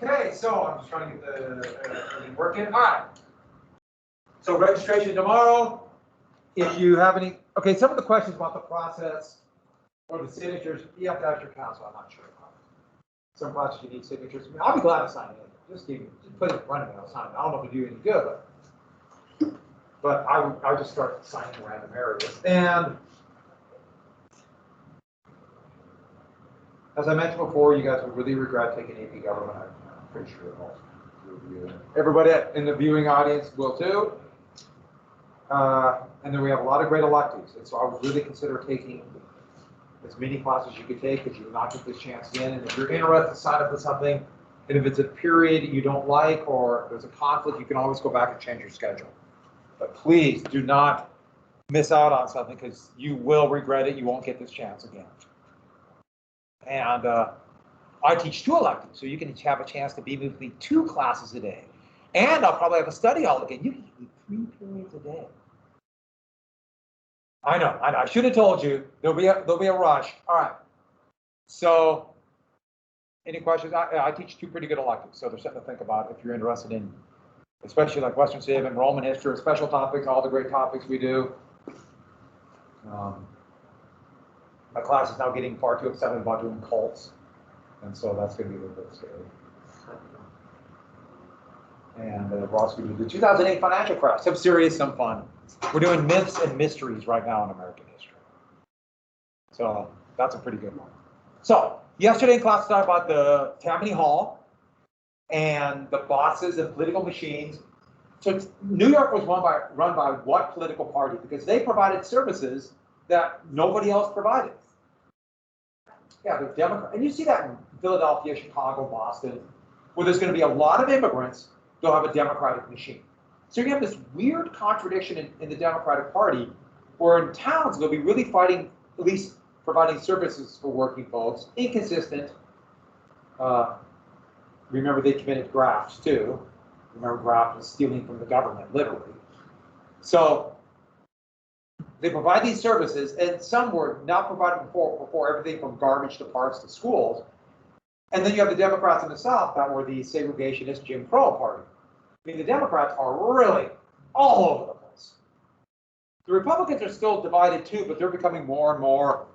Okay, so I'm just trying to get everything working. All right. So registration tomorrow. If you have any, okay, some of the questions about the process or the signatures, you have to ask your counsel. I'm not sure about it. Some classes you need signatures. I mean, I'll be glad to sign it. Just put it in front of me. I'll sign it. I don't know if it do any good, but I just start signing random areas. And as I mentioned before, you guys will really regret taking AP Government. I'm pretty sure most of you. Everybody in the viewing audience will too. And then we have a lot of great electives. And so I would really consider taking as many classes you could take because you will not get this chance again. And if you're interested, sign up for something. And if it's a period you don't like or there's a conflict, you can always go back and change your schedule. But please do not miss out on something because you will regret it. You won't get this chance again. And I teach 2 electives, so you can have a chance to be with me 2 classes a day. And I'll probably have a study hall again. You can do 3 periods a day. I know. I should have told you. There'll be a rush. All right. So, any questions? I teach 2 pretty good electives, so there's something to think about if you're interested in, especially like Western Civ and Roman history, or special topics, all the great topics we do. My class is now getting far too excited about doing cults, and so that's going to be a little bit scary. And we're also going to do the 2008 financial crash. Some serious, some fun. We're doing myths and mysteries right now in American history. So that's a pretty good one. So yesterday in class, we talked about the Tammany Hall and the bosses and political machines. So New York was run by what political party? Because they provided services that nobody else provided. Yeah, the Democrat, and you see that in Philadelphia, Chicago, Boston, where there's going to be a lot of immigrants. They'll have a Democratic machine. So you have this weird contradiction in the Democratic Party, where in towns they'll be really fighting, at least providing services for working folks, inconsistent. Remember, they committed grafts too. Remember, graft was stealing from the government, literally. So they provide these services, and some were not provided before everything from garbage to parks to schools. And then you have the Democrats in the South that were the segregationist Jim Crow party. I mean, the Democrats are really all over the place. The Republicans are still divided too, but they're becoming more and more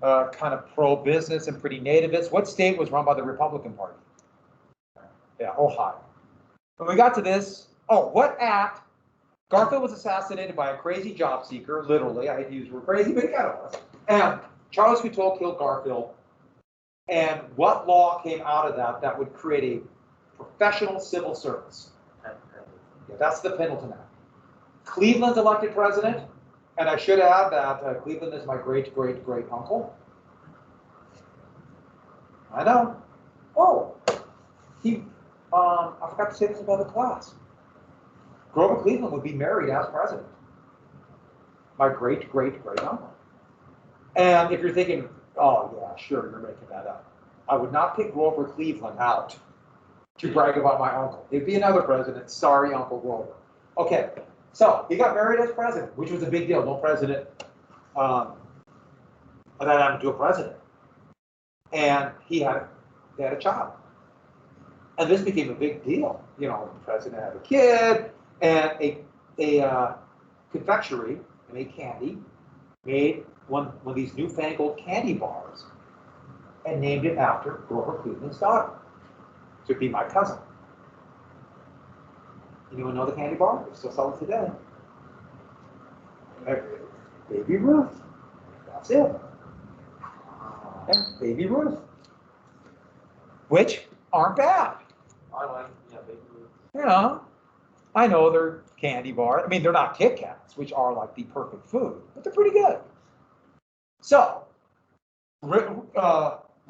kind of pro-business and pretty nativist. What state was run by the Republican Party? Yeah, Ohio. When we got to this, what act? Garfield was assassinated by a crazy job seeker, literally. I hate to use the word crazy, but he kind of was. And Charles Couteau killed Garfield. And what law came out of that would create a professional civil service? Yeah, that's the Pendleton Act. Cleveland's elected president, and I should add that Cleveland is my great-great-great uncle. I know. Oh, I forgot to say this about the class. Grover Cleveland would be married as president. My great-great-great uncle. And if you're thinking, oh yeah, sure, you're making that up. I would not pick Grover Cleveland out to brag about my uncle. It'd be another president. Sorry, Uncle Grover. Okay, so he got married as president, which was a big deal. No president that happened to a president. And they had a child. And this became a big deal. You know, the president had a kid, and a confectionery, and made candy, made one of these newfangled candy bars, and named it after Grover Cleveland's daughter. To be my cousin. Anyone know the candy bar? They still sell it today. Baby Ruth. That's it. Yeah, Baby Ruth. Which aren't bad. I like, Baby Ruth. You know, I know they're candy bars. I mean, they're not Kit Kats, which are like the perfect food, but they're pretty good. So,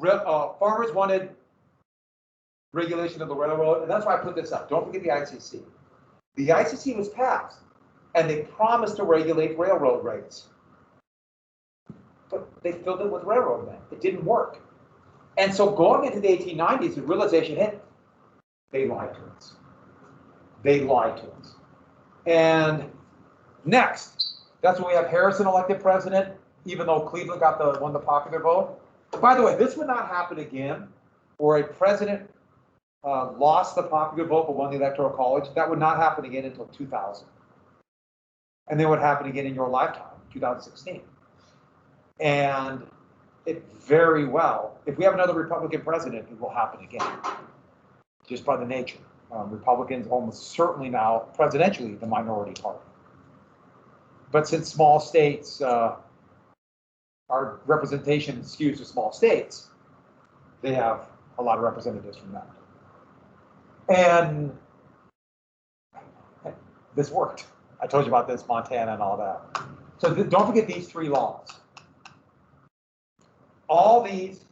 Farmers wanted regulation of the railroad, and that's why I put this up. Don't forget the ICC. The ICC was passed, and they promised to regulate railroad rates. But they filled it with railroad men. It didn't work. And so going into the 1890s, the realization hit, they lied to us. They lied to us. And next, that's when we have Harrison elected president, even though Cleveland won the popular vote. By the way, this would not happen again, where a president lost the popular vote but won the Electoral College. That would not happen again until 2000. And then it would happen again in your lifetime, 2016. And it very well, if we have another Republican president, it will happen again, just by the nature. Republicans almost certainly now, presidentially, the minority party. But since small states, our representation skews to small states, they have a lot of representatives from that. And this worked. I told you about this, Montana and all that. So don't forget these three laws. All these,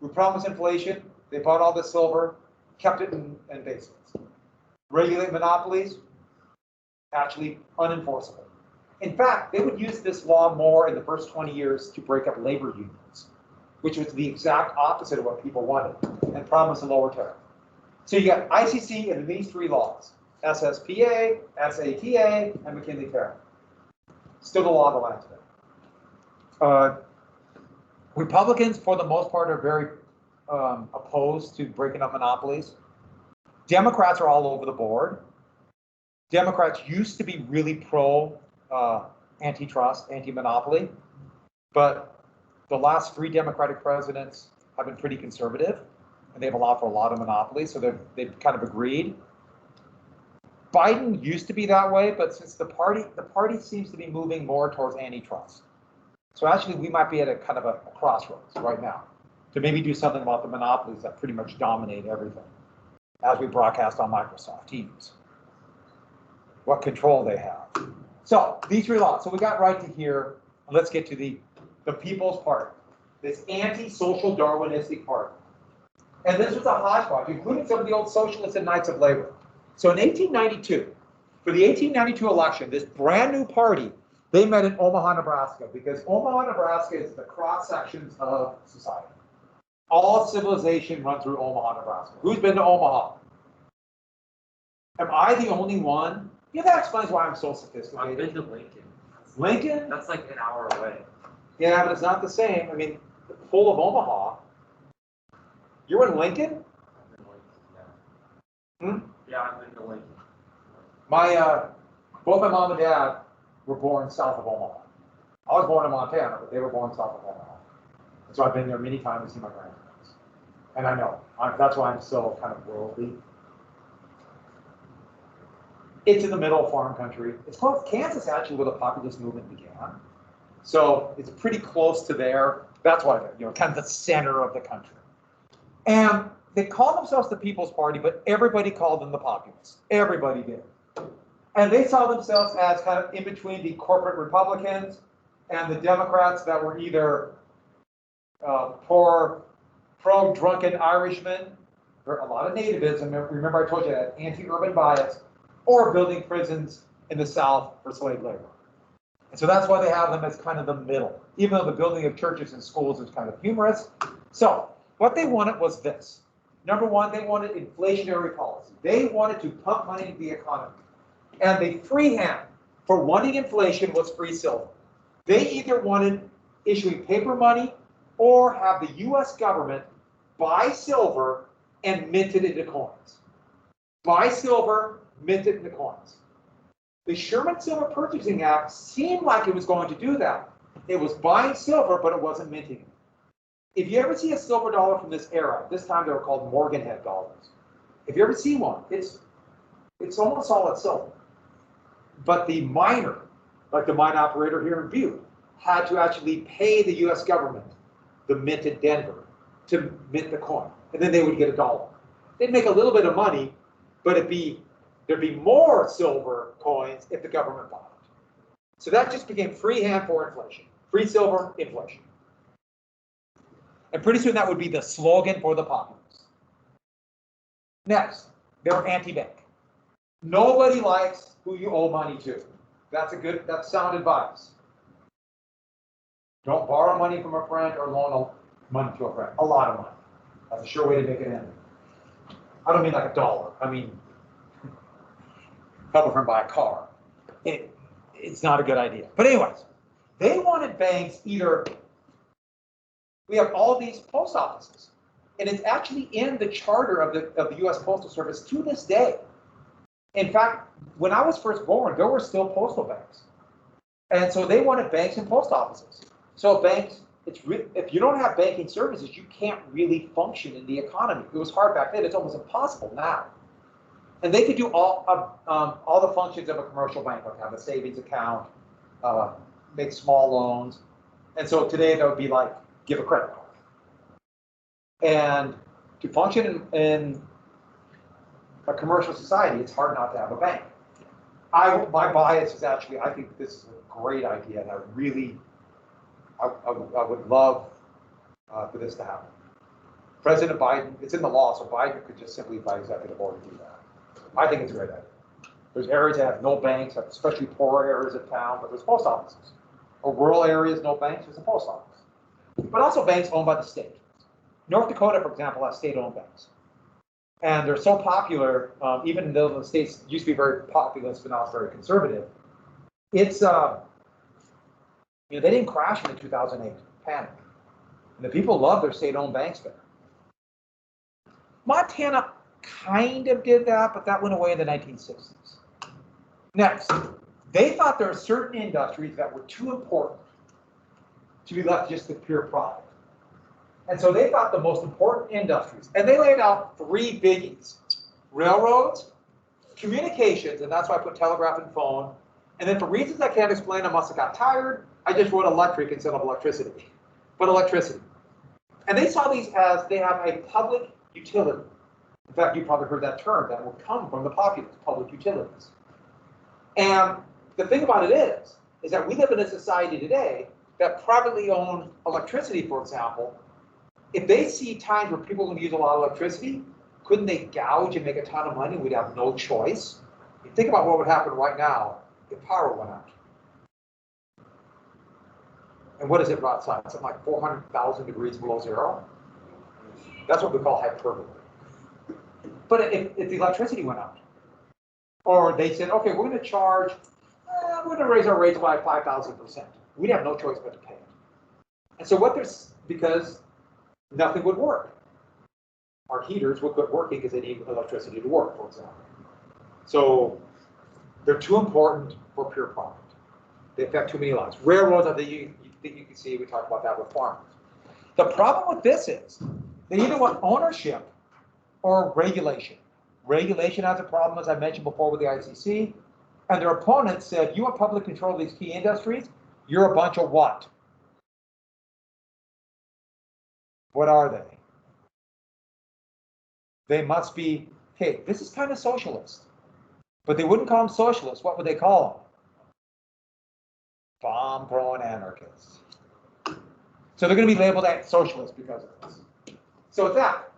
we promised inflation, they bought all the silver, kept it in basements. Regulate monopolies, actually unenforceable. In fact, they would use this law more in the first 20 years to break up labor unions, which was the exact opposite of what people wanted, and promised a lower tariff. So you got ICC and these three laws, SSPA, SATA, and McKinley tariff. Still the law of the land today. Republicans, for the most part, are very opposed to breaking up monopolies. Democrats are all over the board. Democrats used to be really pro antitrust, anti-monopoly, but the last 3 Democratic presidents have been pretty conservative, and they've allowed for a lot of monopolies, so they've kind of agreed. Biden used to be that way, but since the party seems to be moving more towards antitrust. So actually, we might be at a kind of a crossroads right now to maybe do something about the monopolies that pretty much dominate everything as we broadcast on Microsoft Teams. What control they have. So these three laws. So we got right to here. Let's get to the People's Party, this anti-social Darwinistic party. And this was a hodgepodge, including some of the old socialists and Knights of Labor. So in 1892, for the 1892 election, this brand new party, they met in Omaha, Nebraska, because Omaha, Nebraska is the cross sections of society. All civilization runs through Omaha, Nebraska. Who's been to Omaha? Am I the only one? Yeah, that explains why I'm so sophisticated. I've been to Lincoln. Lincoln? That's like an hour away. Yeah, but it's not the same. I mean, full of Omaha. You're in Lincoln? I've been to Lincoln, yeah. Yeah, I've been to Lincoln. Both my mom and dad were born south of Omaha. I was born in Montana, but they were born south of Omaha. And so I've been there many times to see my grandparents. And I know, that's why I'm so kind of worldly. It's in the middle of farm country. It's close, Kansas actually, where the populist movement began. So it's pretty close to there. That's why, kind of the center of the country. And they called themselves the People's Party, but everybody called them the populists. Everybody did. And they saw themselves as kind of in between the corporate Republicans and the Democrats that were either pro-drunken Irishmen, a lot of nativism, remember I told you that, anti-urban bias, or building prisons in the South for slave labor. And so that's why they have them as kind of the middle, even though the building of churches and schools is kind of humorous. So what they wanted was this. Number one, they wanted inflationary policy. They wanted to pump money into the economy. And the freehand for wanting inflation was free silver. They either wanted issuing paper money or have the US government buy silver and mint it into coins. Buy silver, mint it into coins. The Sherman Silver Purchasing Act seemed like it was going to do that. It was buying silver, but it wasn't minting it. If you ever see a silver dollar from this era, this time they were called Morganhead dollars. If you ever see one, it's almost solid silver. But the miner, like the mine operator here in Butte, had to actually pay the US government, the mint in Denver, to mint the coin. And then they would get $1. They'd make a little bit of money, but there'd be more silver coins if the government bought it. So that just became freehand for inflation. Free silver, inflation. And pretty soon that would be the slogan for the populists. Next, they're anti-bank. Nobody likes who you owe money to. That's sound advice. Don't borrow money from a friend or loan money to a friend. A lot of money. That's a sure way to make it end. I don't mean like $1. I mean, help a friend buy a car. It's not a good idea. But anyways, they wanted banks either, we have all these post offices, and it's actually in the charter of the U.S. Postal Service to this day. In fact, when I was first born, there were still postal banks. And so they wanted banks and post offices. So banks, if you don't have banking services, you can't really function in the economy. It was hard back then. It's almost impossible now. And they could do all the functions of a commercial bank, like have a savings account, make small loans. And so today that would be like give a credit card. And to function in a commercial society, it's hard not to have a bank. My bias is actually, I think this is a great idea, and I would love for this to happen. President Biden, it's in the law, so Biden could just simply by executive order do that. I think it's a great idea. There's areas that have no banks, especially poor areas of town, but there's post offices. Or rural areas, no banks, there's a post office. But also banks owned by the state. North Dakota, for example, has state-owned banks. And they're so popular, even though the states used to be very populist, but now it's very conservative. It's, they didn't crash in the 2008 panic. And the people love their state-owned banks there. Montana kind of did that, but that went away in the 1960s. Next, they thought there were certain industries that were too important to be left just to pure profit. And so they thought the most important industries, and they laid out 3 biggies: railroads, communications, and that's why I put telegraph and phone. And then for reasons I can't explain, I must have got tired, I just wrote electric instead of electricity. But electricity. And they saw these as they have a public utility. In fact, you probably heard that term that will come from the populace, public utilities. And the thing about it is that we live in a society today that privately owned electricity, for example. If they see times where people are going to use a lot of electricity, couldn't they gouge and make a ton of money? We'd have no choice. You think about what would happen right now if power went out. And what is it outside? Something like 400,000 degrees below zero? That's what we call hyperbole. But if the electricity went out, or they said, okay, we're going to charge, we're going to raise our rates by 5,000%. We'd have no choice but to pay it. And so because nothing would work. Our heaters would quit working because they need electricity to work, for example. So they're too important for pure profit. They affect too many lives. Railroads, I think you can see, we talked about that with farmers. The problem with this is they either want ownership or regulation. Regulation has a problem, as I mentioned before, with the ICC. And their opponents said, you have public control of these key industries, you're a bunch of what? What are they? They must be, okay, this is kind of socialist. But they wouldn't call them socialists. What would they call them? Bomb-throwing anarchists. So they're going to be labeled as socialists because of this. So with that,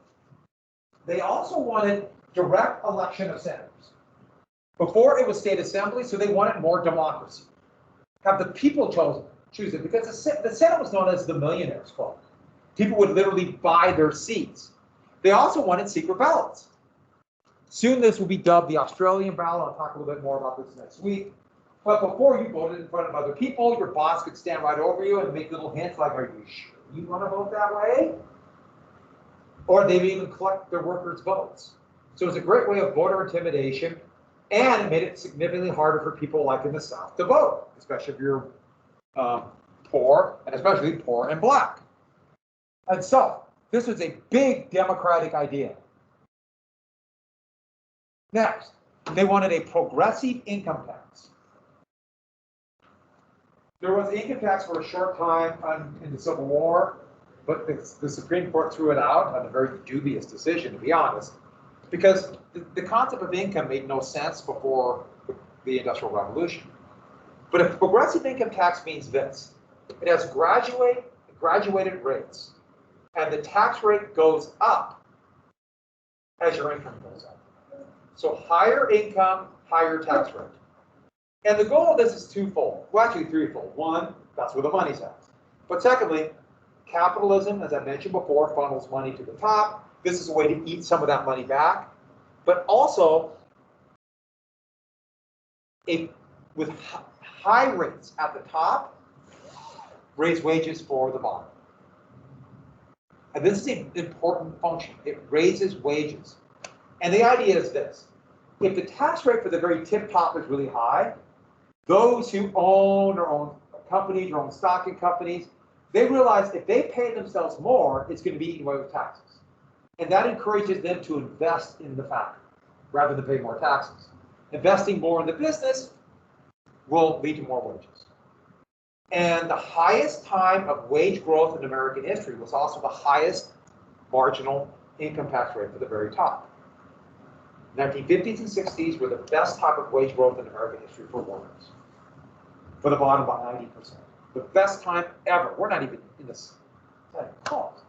they also wanted direct election of senators. Before it was state assembly, so they wanted more democracy. Have the people choose it, because the Senate was known as the millionaires' club. People would literally buy their seats. They also wanted secret ballots. Soon this will be dubbed the Australian ballot. I'll talk a little bit more about this next week. But before you voted in front of other people, your boss could stand right over you and make little hints like, are you sure you want to vote that way? Or they'd even collect their workers' votes. So it was a great way of voter intimidation, and it made it significantly harder for people like in the South to vote, especially if you're poor, and especially poor and black. And so this was a big democratic idea. Next, they wanted a progressive income tax. There was income tax for a short time in the Civil War, but the Supreme Court threw it out on a very dubious decision, to be honest, because the concept of income made no sense before the Industrial Revolution. But a progressive income tax means this. It has graduated rates. And the tax rate goes up as your income goes up. So higher income, higher tax rate. And the goal of this is twofold. Well, actually threefold. One, that's where the money's at. But secondly, capitalism, as I mentioned before, funnels money to the top. This is a way to eat some of that money back. But also, with high rates at the top, raise wages for the bottom. And this is an important function. It raises wages. And the idea is this. If the tax rate for the very tip top is really high, those who own or own companies or own stock in companies, they realize if they pay themselves more, it's going to be eaten away with taxes. And that encourages them to invest in the factory rather than pay more taxes. Investing more in the business will lead to more wages. And the highest time of wage growth in American history was also the highest marginal income tax rate for the very top. 1950s and 60s were the best time of wage growth in American history for workers. For the bottom, about 90%. The best time ever. We're not even in this close.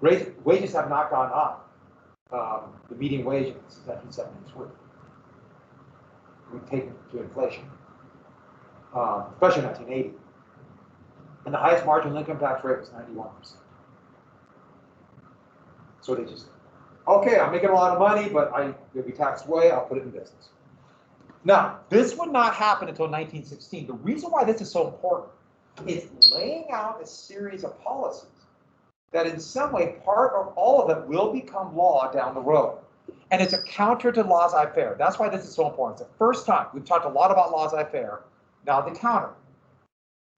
Wages have not gone up. The median wage since 1973. We've taken to inflation, especially in 1980. And the highest marginal income tax rate was 91%. So they just, okay, I'm making a lot of money, but it'll be taxed away, I'll put it in business. Now, this would not happen until 1916. The reason why this is so important is laying out a series of policies that in some way, part or all of it will become law down the road. And it's a counter to laissez-faire. That's why this is so important. It's the first time. We've talked a lot about laissez-faire. Now the counter.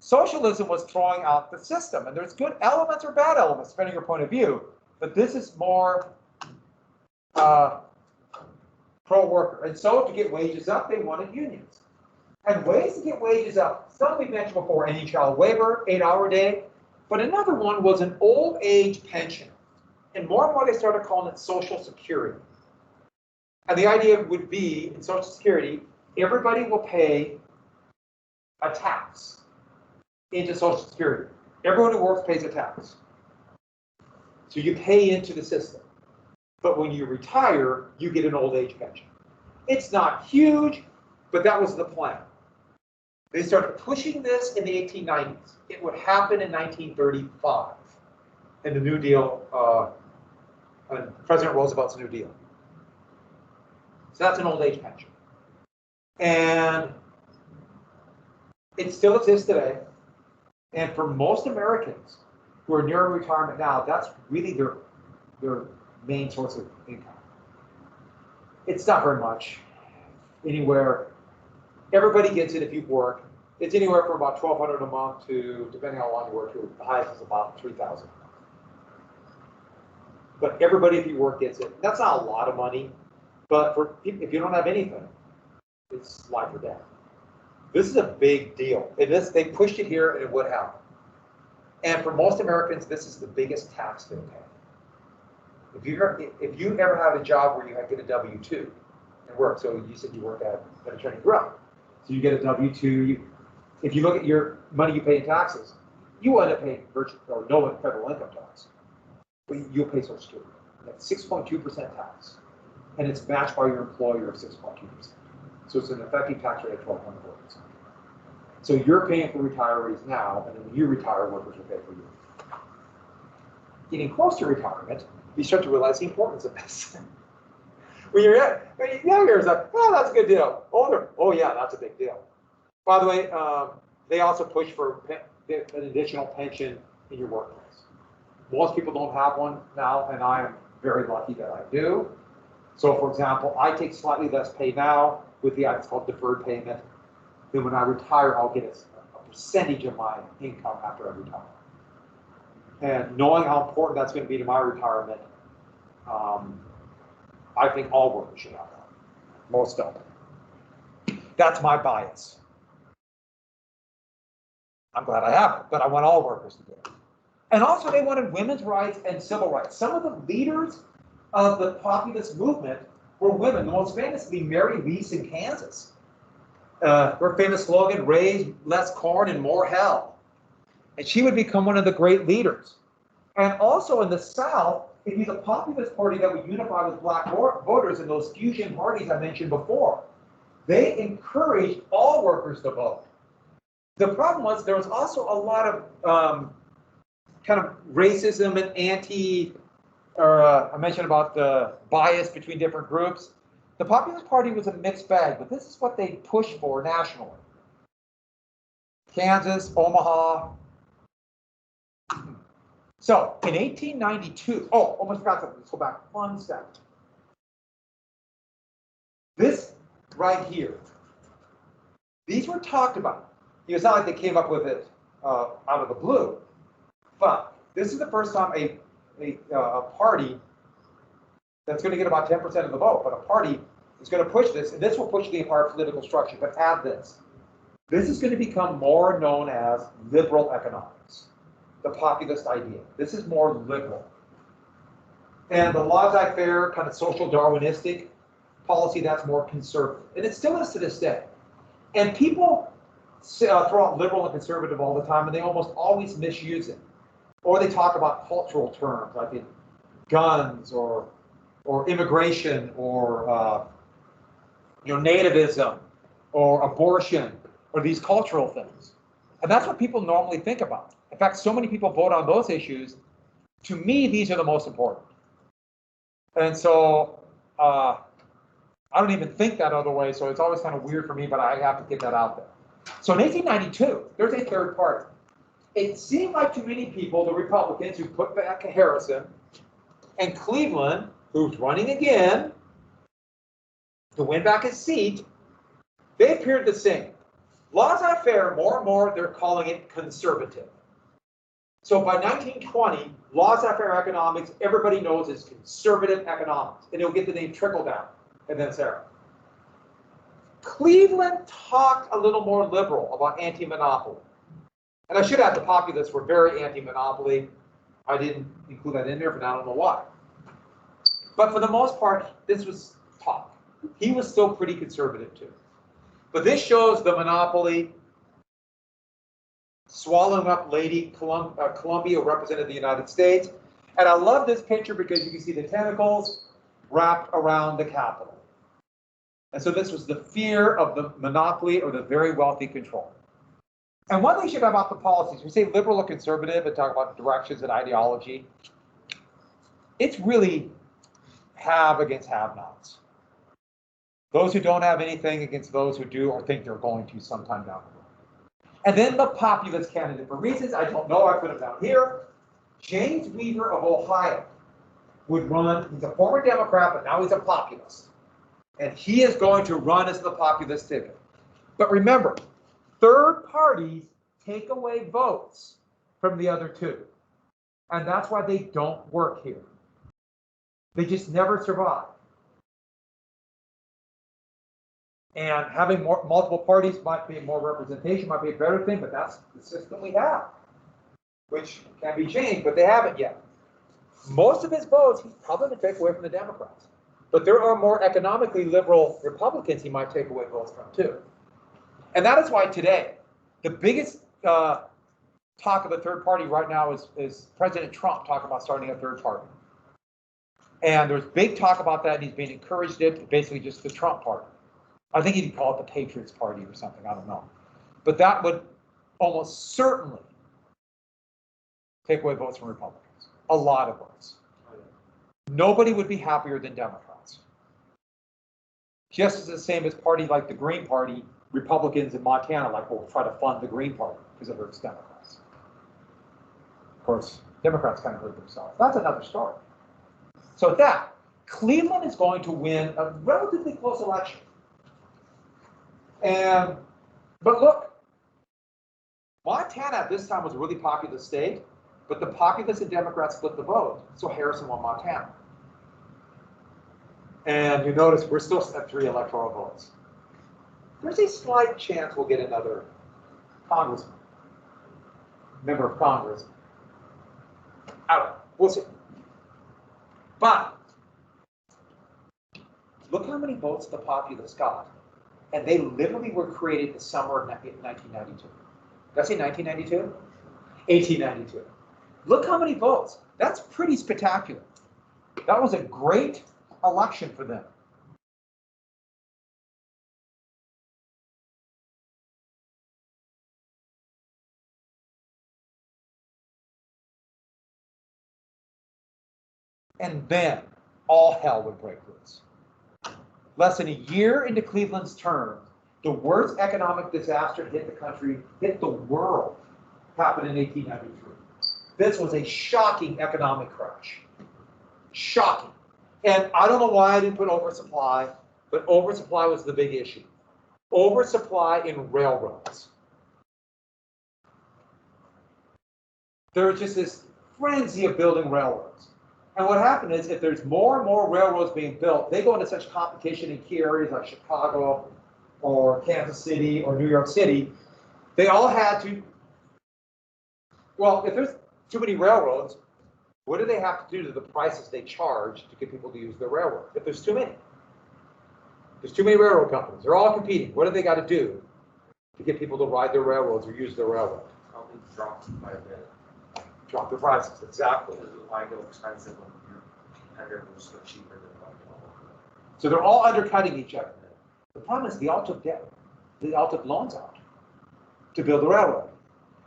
Socialism was throwing out the system, and there's good elements or bad elements, depending on your point of view, but this is more pro-worker. And so to get wages up, they wanted unions. And ways to get wages up, some we mentioned before, any child waiver, 8-hour day, but another one was an old age pension. And more and more they started calling it Social Security. And the idea would be, in Social Security, everybody will pay a tax into Social Security. Everyone who works pays a tax. So you pay into the system. But when you retire, you get an old age pension. It's not huge, but that was the plan. They started pushing this in the 1890s. It would happen in 1935 in the New Deal, President Roosevelt's New Deal. So that's an old age pension. And it still exists today. And for most Americans who are near retirement now, that's really their main source of income. It's not very much. Anywhere, everybody gets it if you work. It's anywhere from about $1,200 a month to, depending on how long you work, to the highest is about $3,000. But everybody, if you work, gets it. That's not a lot of money, but for if you don't have anything, it's life or death. This is a big deal. They pushed it here, and it would happen. And for most Americans, this is the biggest tax they pay. If you ever had a job where you had to get a W-2 and work, so you said you work at an attorney bureau, so you get a W-2. If you look at your money you pay in taxes, you end up paying virtually or no federal income tax, but you'll pay Social Security. That's 6.2% tax, and it's matched by your employer of 6.2%. So it's an effective tax rate of 12.4%. So you're paying for retirees now, and then when you retire, workers will pay for you. Getting close to retirement, you start to realize the importance of this. When you're younger, it's like, oh, that's a good deal. Older, oh yeah, that's a big deal. By the way, they also push for an additional pension in your workplace. Most people don't have one now, and I am very lucky that I do. So, for example, I take slightly less pay now with the it's called deferred payment. Then when I retire, I'll get a percentage of my income after I retire. And knowing how important that's going to be to my retirement, I think all workers should have that. Most don't. That's my bias. I'm glad I have it, but I want all workers to do it. And also they wanted women's rights and civil rights. Some of the leaders of the populist movement were women. The most famous would be Mary Reese in Kansas. Her famous slogan, raise less corn and more hell. And she would become one of the great leaders. And also in the South, it'd be the populist party that would unify with black voters in those fusion parties I mentioned before. They encouraged all workers to vote. The problem was there was also a lot of kind of racism and I mentioned about the bias between different groups. The Populist Party was a mixed bag, but this is what they pushed for nationally. Kansas, Omaha. So in 1892, oh, almost forgot something. Let's go back one step. This right here, these were talked about. It's not like they came up with it out of the blue, but this is the first time a party that's going to get about 10% of the vote, but a party is going to push this, and this will push the entire political structure. But add this. This is going to become more known as liberal economics, the populist idea. This is more liberal. And the laissez-faire, kind of social Darwinistic policy, that's more conservative. And it still is to this day. And people throw out liberal and conservative all the time, and they almost always misuse it. Or they talk about cultural terms, like in guns or immigration or nativism or abortion or these cultural things. And that's what people normally think about. In fact, so many people vote on those issues. To me, these are the most important. And so I don't even think that other way, so it's always kind of weird for me, but I have to get that out there. So in 1892, there's a third party. It seemed like to many people, the Republicans who put back Harrison, and Cleveland, who's running again to win back his seat, they appeared the same. Laissez-faire, more and more, they're calling it conservative. So by 1920, laissez-faire economics, everybody knows is conservative economics, and it'll get the name trickle down in this era. Cleveland talked a little more liberal about anti-monopoly. And I should add, the populists were very anti-monopoly. I didn't include that in there, but I don't know why. But for the most part, this was talk. He was still pretty conservative too. But this shows the monopoly swallowing up Lady Columbia, who represented the United States. And I love this picture because you can see the tentacles wrapped around the Capitol. And so this was the fear of the monopoly or the very wealthy control. And one thing you should know about the policies, we say liberal or conservative and talk about directions and ideology. It's really have against have-nots. Those who don't have anything against those who do or think they're going to sometime down the road. And then the populist candidate, for reasons I don't know, I put him down here. James Weaver of Ohio would run. He's a former Democrat, but now he's a populist. And he is going to run as the populist ticket. But remember, third parties take away votes from the other two. And that's why they don't work here. They just never survive. And having multiple parties might be more representation, might be a better thing, but that's the system we have, which can be changed, but they haven't yet. Most of his votes, he's probably going to take away from the Democrats. But there are more economically liberal Republicans he might take away votes from, too. And that is why today, the biggest talk of a third party right now is President Trump talking about starting a third party. And there's big talk about that, and he's being encouraged it, basically just the Trump party. I think he'd call it the Patriots Party or something, I don't know. But that would almost certainly take away votes from Republicans, a lot of votes. Nobody would be happier than Democrats. Just as the same as party like the Green Party, Republicans in Montana will try to fund the Green Party because it hurts Democrats. Of course, Democrats kind of hurt themselves. That's another story. So with that, Cleveland is going to win a relatively close election. But look, Montana at this time was a really populous state, but the populists and Democrats split the vote, so Harrison won Montana. And you notice we're still at 3 electoral votes. There's a slight chance we'll get another congressman, member of Congress. I don't know, we'll see. But look how many votes the populists got. And they literally were created the summer of 1992. Did I say 1992? 1892. Look how many votes. That's pretty spectacular. That was a great election for them. And then all hell would break loose. Less than a year into Cleveland's term, the worst economic disaster hit the country, hit the world, happened in 1893. This was a shocking economic crash. Shocking. And I don't know why I didn't put oversupply, but oversupply was the big issue. Oversupply in railroads. There was just this frenzy of building railroads. And what happened is, if there's more and more railroads being built, they go into such competition in key areas like Chicago or Kansas City or New York City. They all had to, well, if there's too many railroads, what do they have to do to the prices they charge to get people to use their railroad? If there's too many railroad companies, they're all competing. What do they got to do to get people to ride their railroads or use their railroad? Probably dropped by a bit. Drop the prices, exactly. Because why go expensive when your competitors are cheaper than what you know. So they're all undercutting each other. The problem is they all took debt. They all took loans out to build the railroad.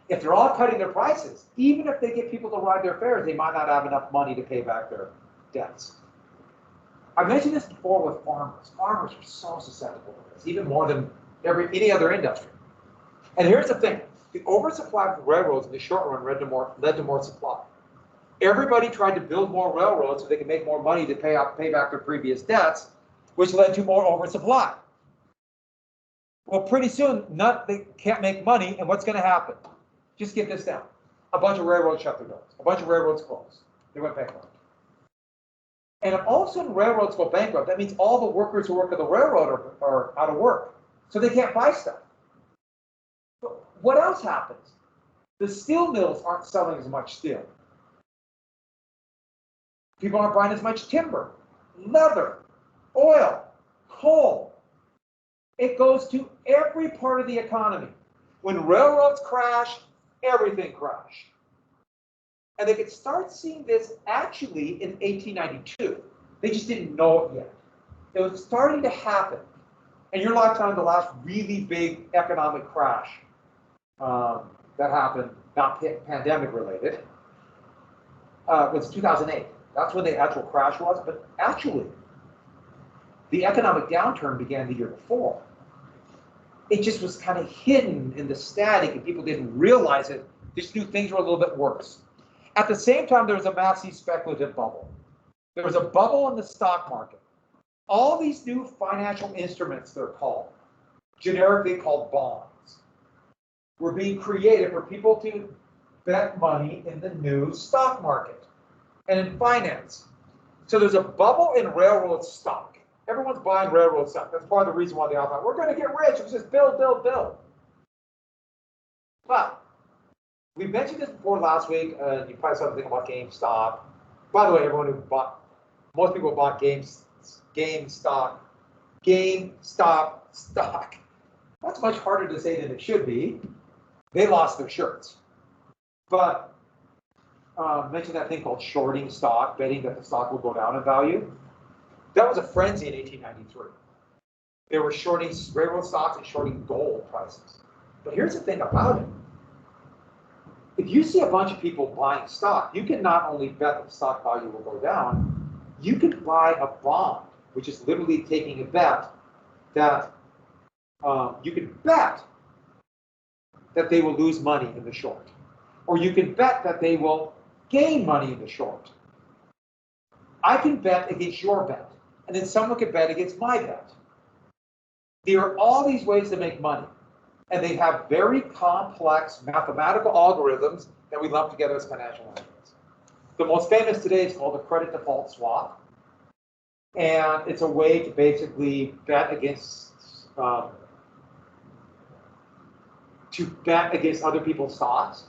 If they're all cutting their prices, even if they get people to ride their fares, they might not have enough money to pay back their debts. I mentioned this before with farmers. Farmers are so susceptible to this, even more than any other industry. And here's the thing. The oversupply of railroads in the short run led to more supply. Everybody tried to build more railroads so they could make more money to pay back their previous debts, which led to more oversupply. Well, pretty soon, they can't make money, and what's going to happen? Just get this down. A bunch of railroads shut their doors. A bunch of railroads closed. They went bankrupt. And if all of a sudden railroads go bankrupt, that means all the workers who work at the railroad are out of work. So they can't buy stuff. But what else happens? The steel mills aren't selling as much steel. People aren't buying as much timber, leather, oil, coal. It goes to every part of the economy. When railroads crash, everything crashed. And they could start seeing this actually in 1892. They just didn't know it yet. It was starting to happen. In your lifetime, the last really big economic crash that happened, not pandemic related, was 2008. That's when the actual crash was. But actually, the economic downturn began the year before. It just was kind of hidden in the static and people didn't realize it. They just knew things were a little bit worse. At the same time, there was a massive speculative bubble. There was a bubble in the stock market. All these new financial instruments, they're called, generically called bonds, were being created for people to bet money in the new stock market and in finance. So there's a bubble in railroad stock. Everyone's buying railroad stock. That's part of the reason why they all thought, we're going to get rich. It's just build, build, build. But we mentioned this before last week. You probably saw something about GameStop. By the way, most people bought GameStop stock. That's much harder to say than it should be. They lost their shirts. But mentioned that thing called shorting stock, betting that the stock will go down in value. That was a frenzy in 1893. They were shorting railroad stocks and shorting gold prices. But here's the thing about it. If you see a bunch of people buying stock, you can not only bet that the stock value will go down, you can buy a bond, which is literally taking a bet that you can bet that they will lose money in the short. Or you can bet that they will gain money in the short. I can bet against your bet, and then someone can bet against my bet. There are all these ways to make money, and they have very complex mathematical algorithms that we lump together as financial instruments. The most famous today is called a credit default swap, and it's a way to basically bet against other people's stocks.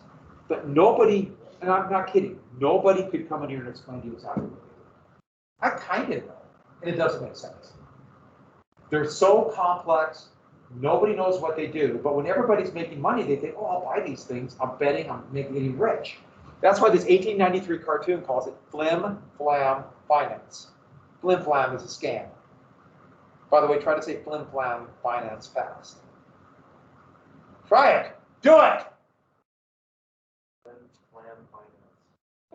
But nobody, and I'm not kidding, nobody could come in here and explain to you exactly what they do. I kind of know, and it doesn't make sense. They're so complex, nobody knows what they do, but when everybody's making money, they think, oh, I'll buy these things, I'm betting I'm getting rich. That's why this 1893 cartoon calls it Flim Flam Finance. Flim Flam is a scam. By the way, try to say Flim Flam Finance fast. Try it. Do it. Plan finance.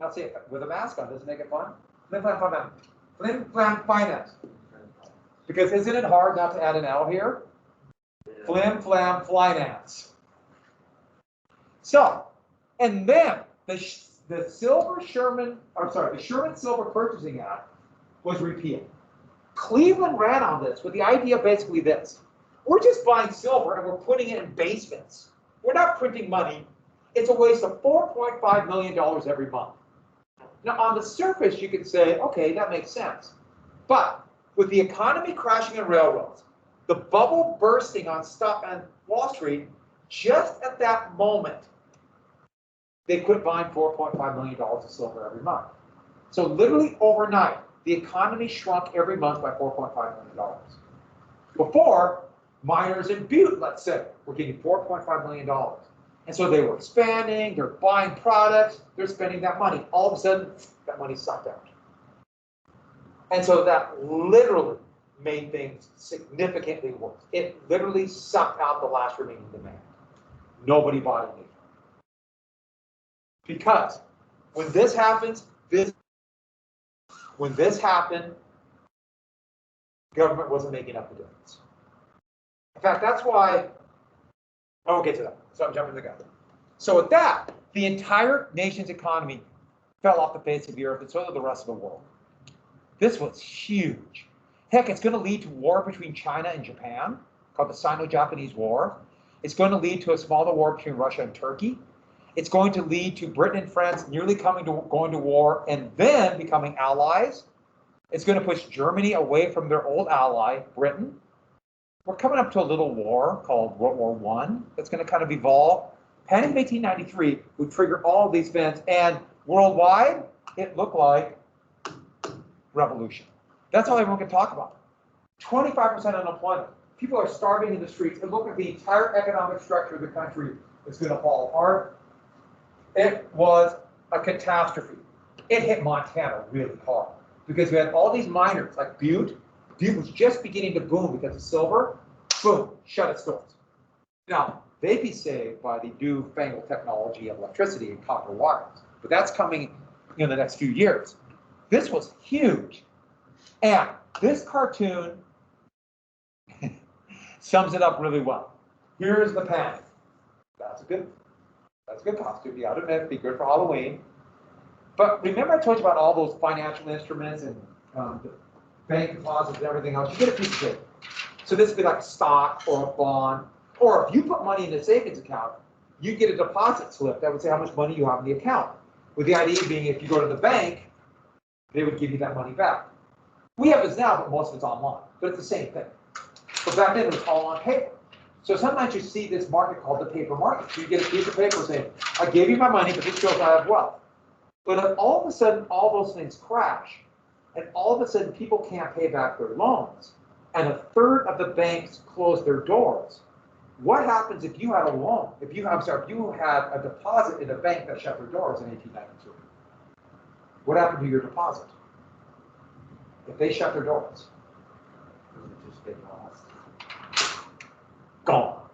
I'll say it with a mask on. Doesn't make it fun? Flim Flam Finance. Flim Flam Finance. Because isn't it hard not to add an L here? Flim Flam Finance. So, and then the Sherman-Silver Purchasing Act was repealed. Cleveland ran on this with the idea basically this: we're just buying silver and we're putting it in basements. We're not printing money. It's a waste of $4.5 million every month. Now, on the surface, you could say, okay, that makes sense. But with the economy crashing in railroads, the bubble bursting on Wall Street, just at that moment, they quit buying $4.5 million of silver every month. So literally overnight, the economy shrunk every month by $4.5 million. Before, miners in Butte, let's say, were getting $4.5 million. And so they were expanding, they're buying products, they're spending that money. All of a sudden, that money sucked out. And so that literally made things significantly worse. It literally sucked out the last remaining demand. Nobody bought it. Because when this happens, when this happened, government wasn't making up the difference. In fact, that's why, I won't get to that, so I'm jumping the gun. So with that, the entire nation's economy fell off the face of the earth, and so did the rest of the world. This was huge. Heck, it's going to lead to war between China and Japan, called the Sino-Japanese War. It's going to lead to a smaller war between Russia and Turkey. It's going to lead to Britain and France nearly going to war and then becoming allies. It's going to push Germany away from their old ally, Britain. We're coming up to a little war called World War I that's going to kind of evolve. Panic of 1893 would trigger all of these events, and worldwide, it looked like revolution. That's all everyone could talk about. 25% unemployment. People are starving in the streets. It looked like the entire economic structure of the country is going to fall apart. It was a catastrophe. It hit Montana really hard because we had all these miners like Butte. Butte was just beginning to boom because of silver. Boom, shut its doors. Now, they'd be saved by the newfangled technology of electricity and copper wires, but that's coming in the next few years. This was huge. And this cartoon sums it up really well. Here's the panic. That's a good costume. Yeah, I'd admit it'd be good for Halloween. But remember I told you about all those financial instruments and the bank deposits and everything else? You get a piece of paper. So this would be like a stock or a bond. Or if you put money in a savings account, you get a deposit slip that would say how much money you have in the account. With the idea being if you go to the bank, they would give you that money back. We have this now, but most of it's online. But it's the same thing. But back then it was all on paper. So sometimes you see this market called the paper market. So you get a piece of paper saying, I gave you my money, but this shows I have wealth. But if all of a sudden all those things crash, and all of a sudden people can't pay back their loans, and a third of the banks close their doors, what happens if you had a loan? If you had a deposit in a bank that shut their doors in 1892? What happened to your deposit? If they shut their doors? Does it just get lost? Gone.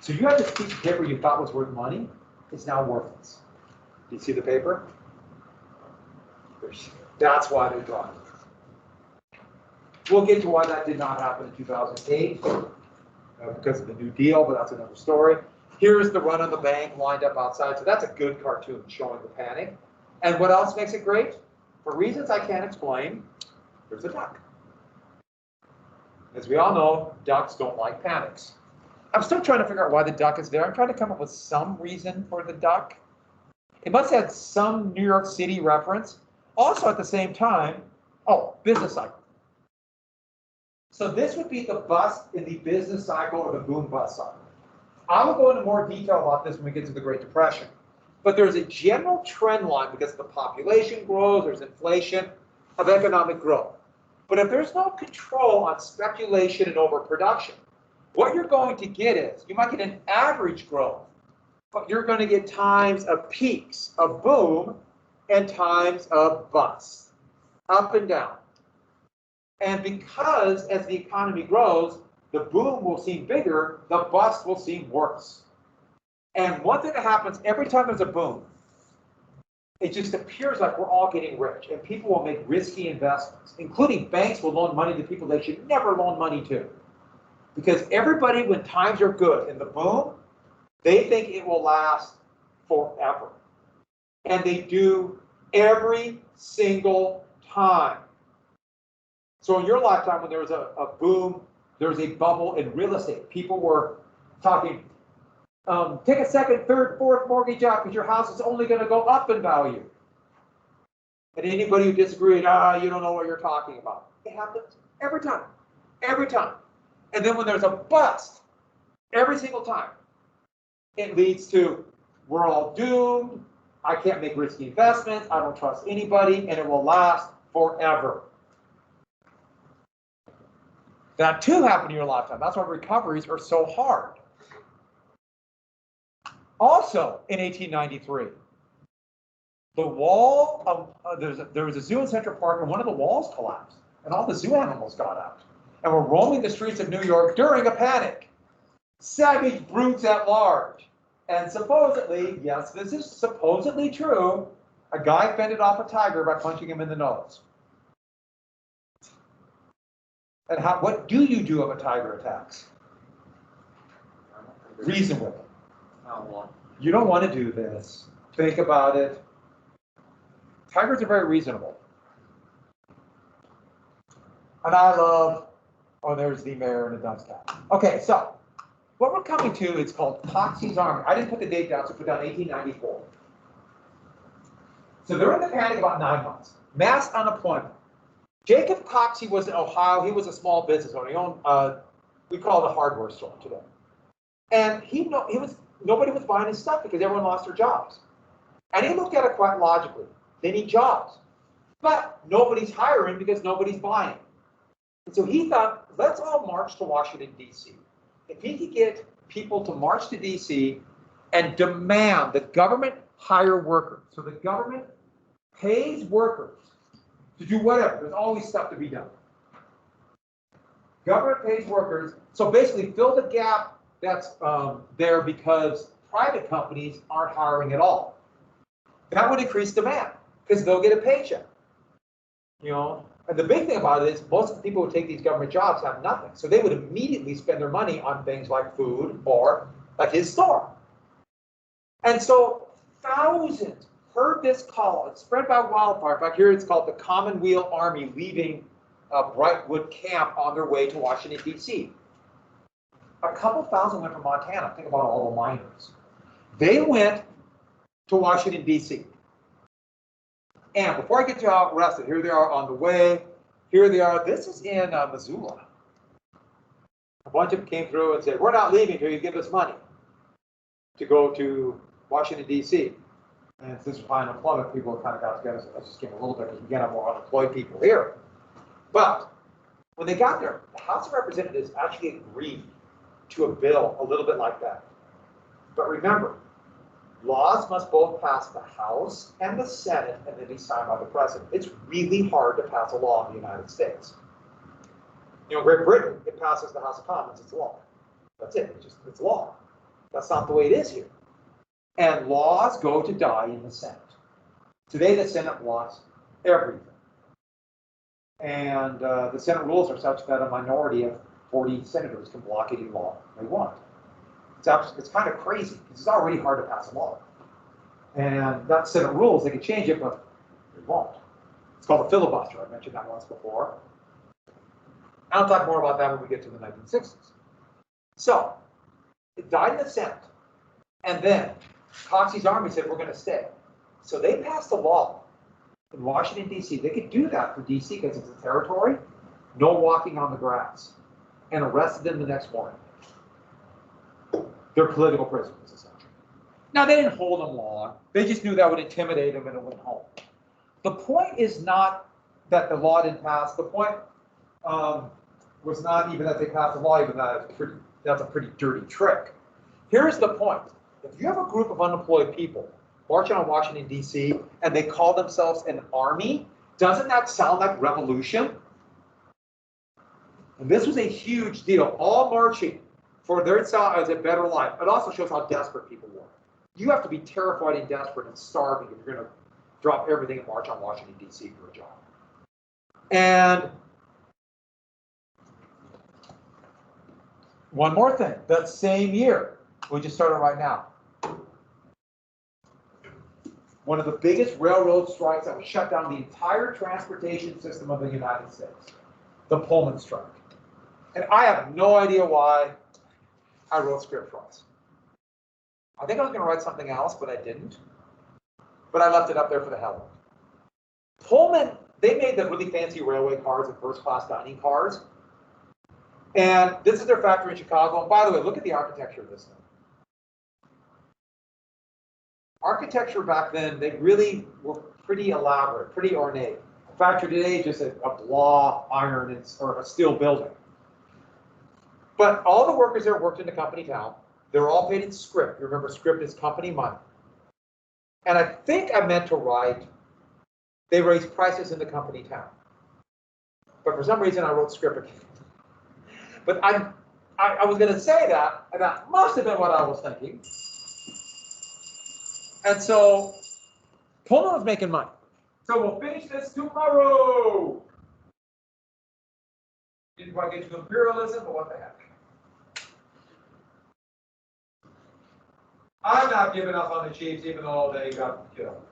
So you have this piece of paper you thought was worth money, it's now worthless. Do you see the paper? That's why they're gone. We'll get to why that did not happen in 2008 because of the New Deal, but that's another story. Here's the run on the bank lined up outside. So that's a good cartoon showing the panic. And what else makes it great? For reasons I can't explain, there's a duck. As we all know, ducks don't like panics. I'm still trying to figure out why the duck is there. I'm trying to come up with some reason for the duck. It must have some New York City reference. Also at the same time, business cycle. So this would be the bust in the business cycle or the boom bust cycle. I will go into more detail about this when we get to the Great Depression. But there's a general trend line because the population grows, there's inflation of economic growth. But if there's no control on speculation and overproduction, what you're going to get is, you might get an average growth but you're going to get times of peaks of boom and times of bust, up and down. And because as the economy grows, the boom will seem bigger, the bust will seem worse. And one thing that happens every time there's a boom, it just appears like we're all getting rich, and people will make risky investments, including banks will loan money to people they should never loan money to. Because everybody, when times are good in the boom, they think it will last forever. And they do every single time. So in your lifetime, when there was a boom, there was a bubble in real estate. People were talking, take a second, third, fourth mortgage out because your house is only going to go up in value. And anybody who disagreed, you don't know what you're talking about. It happens every time, every time. And then when there's a bust, every single time, it leads to, we're all doomed, I can't make risky investments, I don't trust anybody, and it will last forever. That too happened in your lifetime. That's why recoveries are so hard. Also, in 1893, the wall of, there was a zoo in Central Park, and one of the walls collapsed, and all the zoo animals got out, and were roaming the streets of New York during a panic. Savage brutes at large. And supposedly, yes, this is supposedly true, a guy fended off a tiger by punching him in the nose. And what do you do if a tiger attacks? Reason with it. You don't want to do this. Think about it. Tigers are very reasonable. And I love, oh, there's the mayor and the dunce cat. Okay, so what we're coming to is called Toxies Army. I didn't put the date down, so I put down 1894. So they're in the panic about 9 months. Mass unemployment. Jacob Coxey was in Ohio. He was a small business owner. He owned, we call it a hardware store today. And nobody was buying his stuff because everyone lost their jobs. And he looked at it quite logically. They need jobs. But nobody's hiring because nobody's buying. And so he thought, let's all march to Washington, D.C. If he could get people to march to D.C. and demand the government hire workers. So the government pays workers to do whatever. There's always stuff to be done. Government pays workers. So basically fill the gap that's there because private companies aren't hiring at all. That would increase demand because they'll get a paycheck. And the big thing about it is most of the people who take these government jobs have nothing. So they would immediately spend their money on things like food or like his store. And so thousands heard this call. It's spread by wildfire. In fact, here it's called the Commonweal Army leaving Brightwood Camp on their way to Washington, D.C. A couple thousand went from Montana. Think about all the miners. They went to Washington, D.C. And before I get you out arrested, here they are on the way. Here they are. This is in Missoula. A bunch of them came through and said, we're not leaving until you give us money to go to Washington, D.C. And since we're high unemployment, people kind of got together and said, let's just give them a little bit because we can't have more unemployed people here. But when they got there, the House of Representatives actually agreed to a bill a little bit like that. But remember, laws must both pass the House and the Senate and then be signed by the President. It's really hard to pass a law in the United States. Great Britain, it passes the House of Commons, it's law. That's it, it's law. That's not the way it is here. And laws go to die in the Senate. Today, the Senate wants everything. And the Senate rules are such that a minority of 40 senators can block any law they want. It's kind of crazy because it's already hard to pass a law. And that Senate rules, they can change it, but they won't. It's called a filibuster. I mentioned that once before. I'll talk more about that when we get to the 1960s. So, it died in the Senate. And then Toxies Army said, we're going to stay. So they passed a law in Washington, D.C. They could do that for D.C. because it's a territory, no walking on the grass, and arrested them the next morning. They're political prisoners, essentially. Now, they didn't hold them long. They just knew that would intimidate them and it went home. The point is not that the law didn't pass. The point was not even that they passed the law, even that that's a pretty dirty trick. Here's the point. if you have a group of unemployed people marching on Washington, D.C., and they call themselves an army, doesn't that sound like revolution? And this was a huge deal, all marching for their side as a better life. It also shows how desperate people were. You have to be terrified and desperate and starving if you're going to drop everything and march on Washington, D.C. for a job. And one more thing, that same year, we just started right now, one of the biggest railroad strikes that would shut down the entire transportation system of the United States, the Pullman Strike. And I have no idea why I wrote script twice. I think I was going to write something else, but I didn't. But I left it up there for the hell of it. Pullman, they made the really fancy railway cars and first-class dining cars. And this is their factory in Chicago. And by the way, look at the architecture of this thing. Architecture back then, they really were pretty elaborate, pretty ornate. The factory today, just a blah iron or a steel building. But all the workers there worked in the company town. They were all paid in script. You remember, script is company money. And I think I meant to write, they raised prices in the company town. But for some reason, I wrote script again. But I was going to say that, and that must have been what I was thinking. And so Pullman was making money. So we'll finish this tomorrow. Didn't quite get to imperialism, but what the heck. I'm not giving up on the Chiefs, even though they got killed.